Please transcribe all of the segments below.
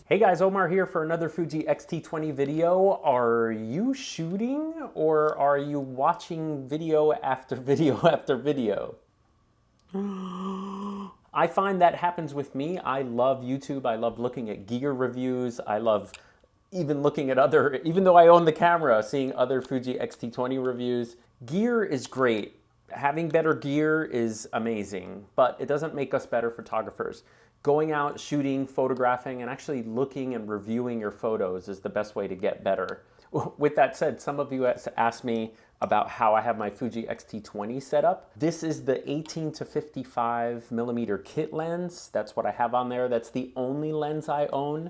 Hey guys, Omar here for another Fuji X-T20 video. Are you shooting or are you watching video after video after video? I find that happens with me. I love YouTube. I love looking at gear reviews. I love even looking at other, even though I own the camera, seeing other Fuji X-T20 reviews. Gear is great. Having better gear is amazing, but it doesn't make us better photographers. Going out, shooting, photographing, and actually looking and reviewing your photos is the best way to get better. With that said, some of you asked me about how I have my Fuji X-T20 set up. This is the 18 to 55 millimeter kit lens. That's what I have on there. That's the only lens I own.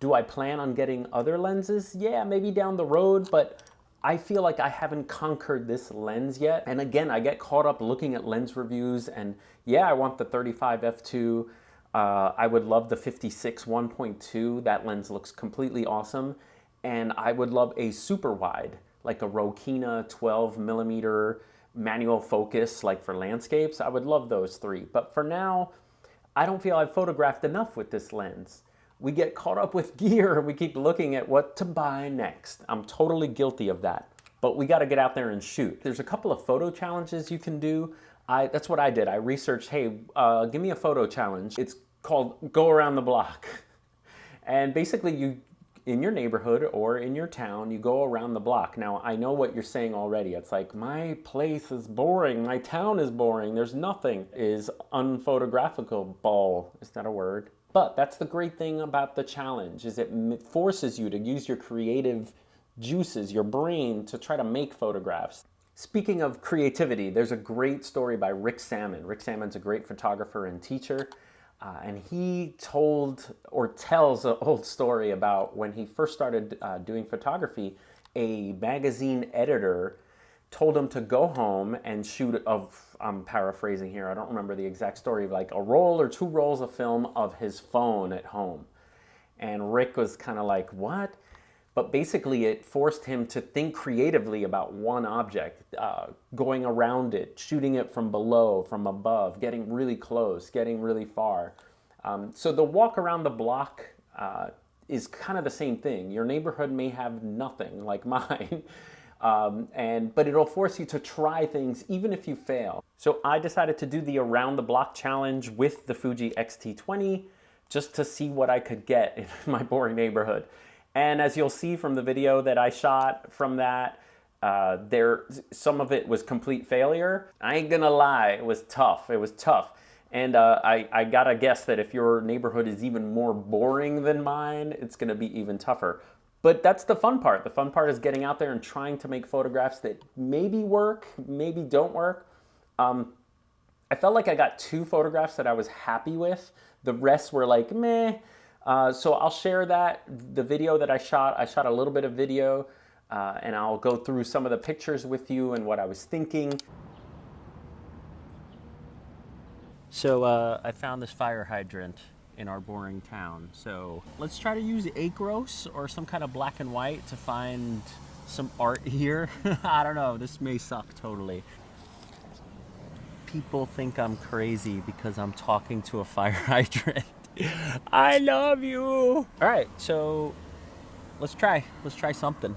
Do I plan on getting other lenses? Yeah, maybe down the road, but I feel like I haven't conquered this lens yet. And again, I get caught up looking at lens reviews, and yeah, I want the 35 f2. I would love the 56 1.2. That lens looks completely awesome. And I would love a super wide, like a Rokina 12 millimeter manual focus, like for landscapes. I would love those three. But for now, I don't feel I've photographed enough with this lens. We get caught up with gear. We keep looking at what to buy next. I'm totally guilty of that. But we got to get out there and shoot. There's a couple of photo challenges you can do. That's what I did. I researched, hey, give me a photo challenge. It's called Go Around the Block. And basically you, in your neighborhood or in your town, you go around the block. Now, I know what you're saying already. It's like, my place is boring. My town is boring. There's nothing. Is unphotographable. Is that a word? But that's the great thing about the challenge, is it forces you to use your creative juices, your brain, to try to make photographs. Speaking of creativity, there's a great story by Rick Salmon. Rick Salmon's a great photographer and teacher, and he told or tells an old story about when he first started doing photography. A magazine editor told him to go home and shoot I'm paraphrasing here, I don't remember the exact story, like a roll or two rolls of film of his phone at home. And Rick was kind of like, what? But basically it forced him to think creatively about one object, going around it, shooting it from below, from above, getting really close, getting really far. So the walk around the block is kind of the same thing. Your neighborhood may have nothing like mine, but it'll force you to try things even if you fail. So I decided to do the Around the Block challenge with the Fuji X-T20 just to see what I could get in my boring neighborhood. And as you'll see from the video that I shot from that, some of it was complete failure. I ain't gonna lie, it was tough. It was tough. And I gotta guess that if your neighborhood is even more boring than mine, it's gonna be even tougher. But that's the fun part. The fun part is getting out there and trying to make photographs that maybe work, maybe don't work. I felt like I got 2 photographs that I was happy with. The rest were like, meh. So I'll share the video that I shot. I shot a little bit of video, and I'll go through some of the pictures with you and what I was thinking. So I found this fire hydrant in our boring town. So let's try to use acros or some kind of black and white to find some art here. I don't know, this may suck totally. People think I'm crazy because I'm talking to a fire hydrant. I love you. All right, so let's try something.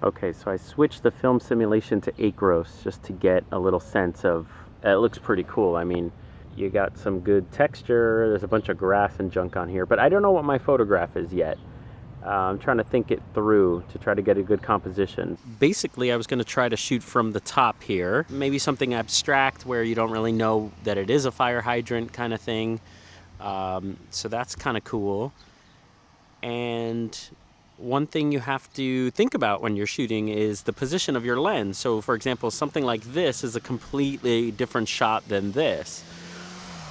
Okay, so I switched the film simulation to acros just to get a little sense of, it looks pretty cool. I mean, you got some good texture. There's a bunch of grass and junk on here, but I don't know what my photograph is yet. I'm trying to think it through to try to get a good composition. Basically, I was going to try to shoot from the top here. Maybe something abstract where you don't really know that it is a fire hydrant kind of thing. So that's kind of cool. And one thing you have to think about when you're shooting is the position of your lens. So for example, something like this is a completely different shot than this.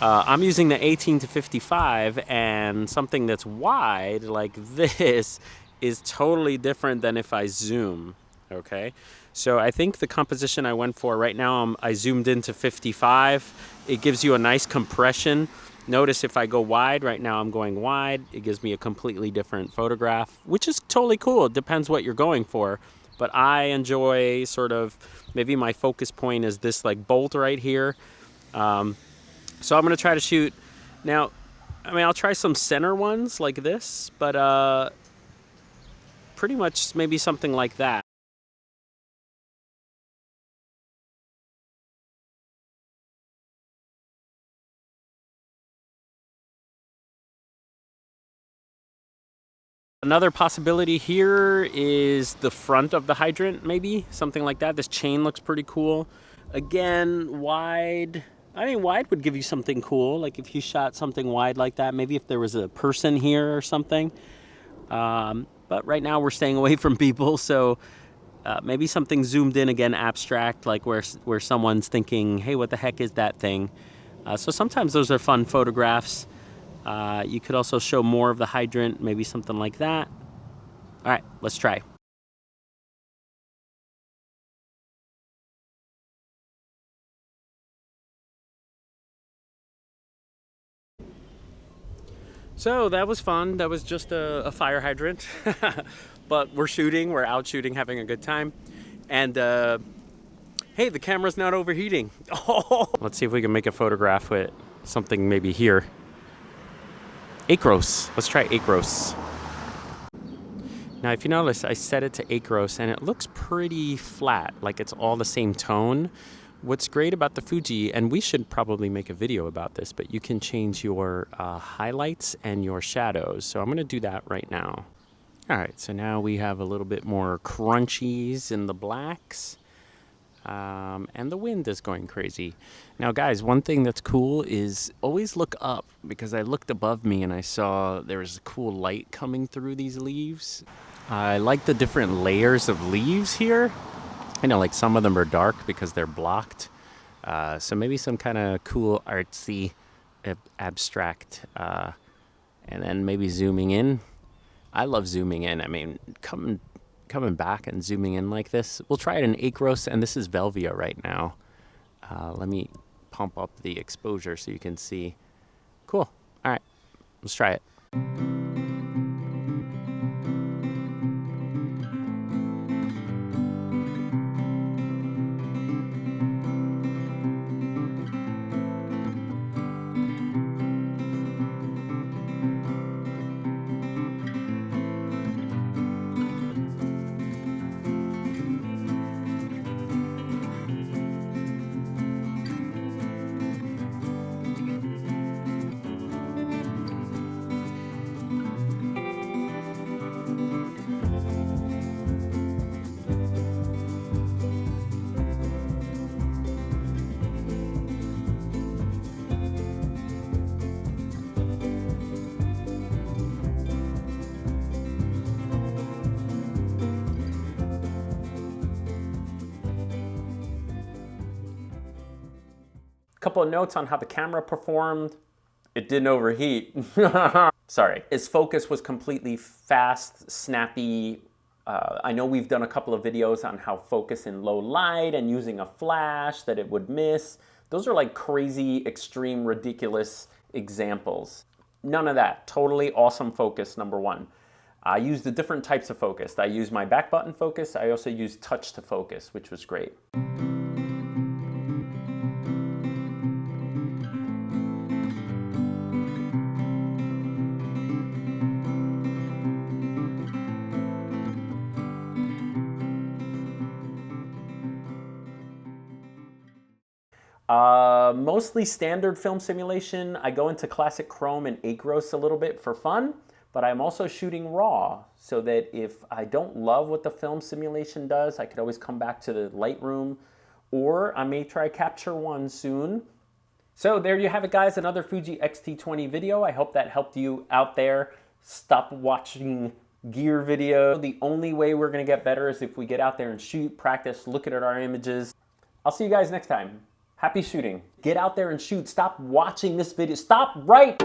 I'm using the 18 to 55, and something that's wide like this is totally different than if I zoom, okay? So I think the composition I went for right now, I zoomed into 55. It gives you a nice compression. Notice if I go wide, right now I'm going wide, it gives me a completely different photograph, which is totally cool. It depends what you're going for. But I enjoy sort of, maybe my focus point is this like bolt right here. So I'm gonna try to shoot. Now, I mean, I'll try some center ones like this, but pretty much maybe something like that. Another possibility here is the front of the hydrant, maybe something like that. This chain looks pretty cool. Again, wide. I mean, wide would give you something cool. Like if you shot something wide like that, maybe if there was a person here or something. But right now we're staying away from people, so maybe something zoomed in, again, abstract, like where someone's thinking, hey, what the heck is that thing? So sometimes those are fun photographs. You could also show more of the hydrant, maybe something like that. All right, let's try. So that was fun. That was just a fire hydrant. But we're out shooting, having a good time. And hey, the camera's not overheating. Oh. Let's see if we can make a photograph with something maybe here. Acros. Let's try Acros. Now, if you notice, I set it to Acros, and it looks pretty flat, like it's all the same tone. What's great about the Fuji, and we should probably make a video about this, but you can change your highlights and your shadows. So I'm going to do that right now. All right, so now we have a little bit more crunchies in the blacks. And the wind is going crazy. Now, guys, one thing that's cool is always look up, because I looked above me and I saw there was a cool light coming through these leaves. I like the different layers of leaves here. I know, like some of them are dark because they're blocked. So maybe some kind of cool artsy abstract. And then maybe zooming in. I love zooming in. I mean, coming back and zooming in like this. We'll try it in Acros, and this is Velvia right now. Let me pump up the exposure so you can see. Cool. All right, let's try it. Couple of notes on how the camera performed. It didn't overheat. Sorry. Its focus was completely fast, snappy. I know we've done a couple of videos on how focus in low light and using a flash that it would miss. Those are like crazy, extreme, ridiculous examples. None of that. Totally awesome focus, number one. I used the different types of focus. I used my back button focus. I also used touch to focus, which was great. Mostly standard film simulation. I go into classic chrome and Acros a little bit for fun, but I'm also shooting raw so that if I don't love what the film simulation does, I could always come back to the Lightroom, or I may try Capture One soon. So there you have it, guys, another Fuji X-T20 video. I hope that helped you out there. Stop watching gear video. The only way we're gonna get better is if we get out there and shoot, practice, look at our images. I'll see you guys next time. Happy shooting. Get out there and shoot. Stop watching this video. Stop right